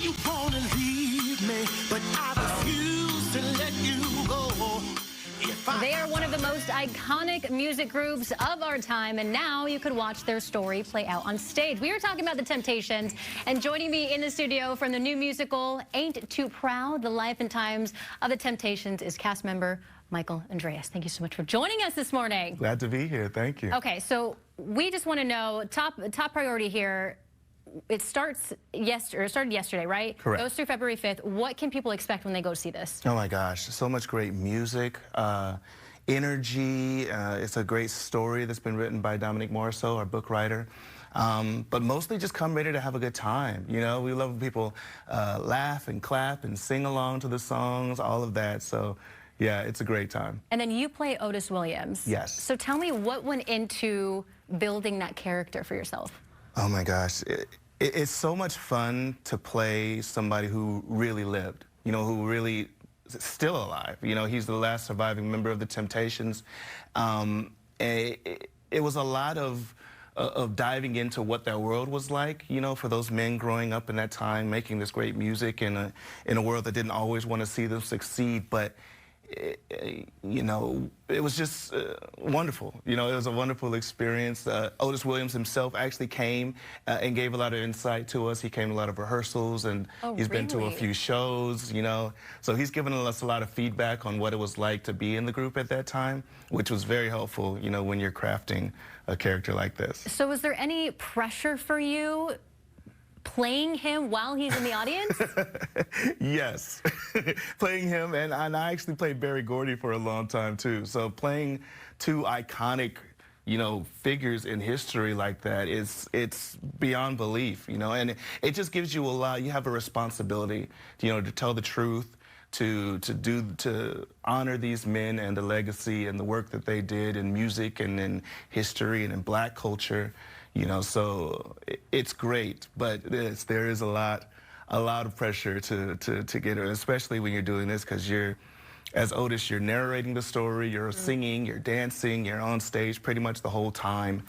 you wanna leave me, but I refuse to let you go. They are one of the most iconic music groups of our time, and now you could watch their story play out on stage. We are talking about the Temptations, and joining me in the studio from the new musical Ain't Too Proud, The Life and Times of the Temptations, is cast member Michael Andreas. Thank you so much for joining us this morning. Glad to be here. Thank you. Okay, so we just want to know, top priority here. It started yesterday, right? Correct. Goes through February 5th. What can people expect when they go see this? Oh my gosh, so much great music, energy. It's a great story that's been written by Dominic Morisseau, our book writer. But mostly just come ready to have a good time. You know, we love when people laugh and clap and sing along to the songs, all of that. So yeah, it's a great time. And then you play Otis Williams. Yes. So tell me what went into building that character for yourself? Oh my gosh, it's so much fun to play somebody who really lived, you know, who really is still alive. You know, he's the last surviving member of the Temptations. It was a lot of diving into what that world was like, you know, for those men growing up in that time, making this great music in a world that didn't always want to see them succeed. But you know, it was just wonderful. You know, it was a wonderful experience. Otis Williams himself actually came and gave a lot of insight to us. He came to a lot of rehearsals, and he's been to a few shows, you know. So he's given us a lot of feedback on what it was like to be in the group at that time, which was very helpful, you know, when you're crafting a character like this. So was there any pressure for you playing him while he's in the audience? Yes, playing him, and I actually played Berry Gordy for a long time too. So playing two iconic, you know, figures in history like that it's beyond belief, you know, and it just gives you a lot. You have a responsibility, you know, to tell the truth, to honor these men and the legacy and the work that they did in music and in history and in black culture. You know, so it's great, but there is a lot of pressure to get it, especially when you're doing this, because as Otis, you're narrating the story, you're singing, you're dancing, you're on stage pretty much the whole time.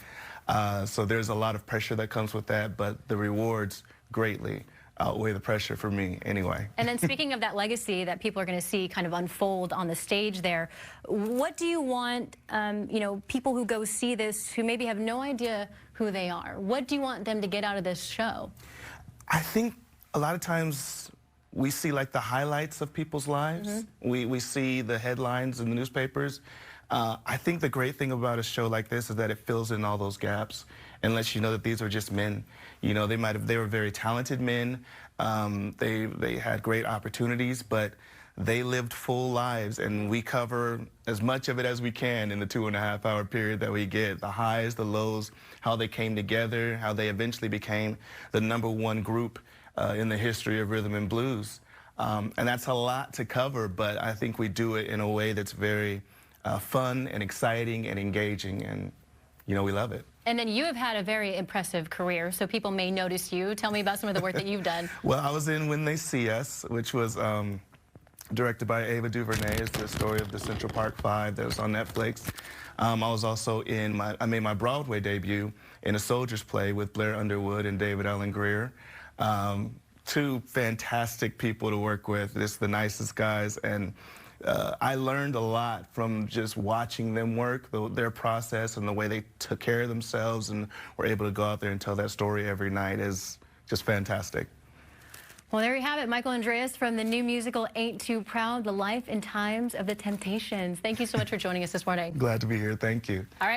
So there's a lot of pressure that comes with that, but the rewards greatly outweigh the pressure for me anyway. And then speaking of that legacy that people are going to see kind of unfold on the stage there, what do you want, you know, people who go see this who maybe have no idea who they are, what do you want them to get out of this show? I think a lot of times we see like the highlights of people's lives. We see the headlines in the newspapers. I think the great thing about a show like this is that it fills in all those gaps and lets you know that these are just men. You know, they were very talented men. They had great opportunities, but they lived full lives, and we cover as much of it as we can in the 2.5-hour period that we get. The highs, the lows, how they came together, how they eventually became the #1 group in the history of rhythm and blues. And that's a lot to cover, but I think we do it in a way that's very fun and exciting and engaging, and you know, we love it. And then you have had a very impressive career, so people may notice you. Tell me about some of the work that you've done. Well, I was in When They See Us, which was directed by Ava DuVernay. It's the story of the Central Park Five that was on Netflix. I was also I made my Broadway debut in A Soldier's Play with Blair Underwood and David Allen Greer. Two fantastic people to work with, just the nicest guys, and I learned a lot from just watching them work, their process and the way they took care of themselves and were able to go out there and tell that story every night is just fantastic. Well, there you have it, Michael Andreas from the new musical Ain't Too Proud, The Life and Times of the Temptations. Thank you so much for joining us this morning. Glad to be here. Thank you. All right.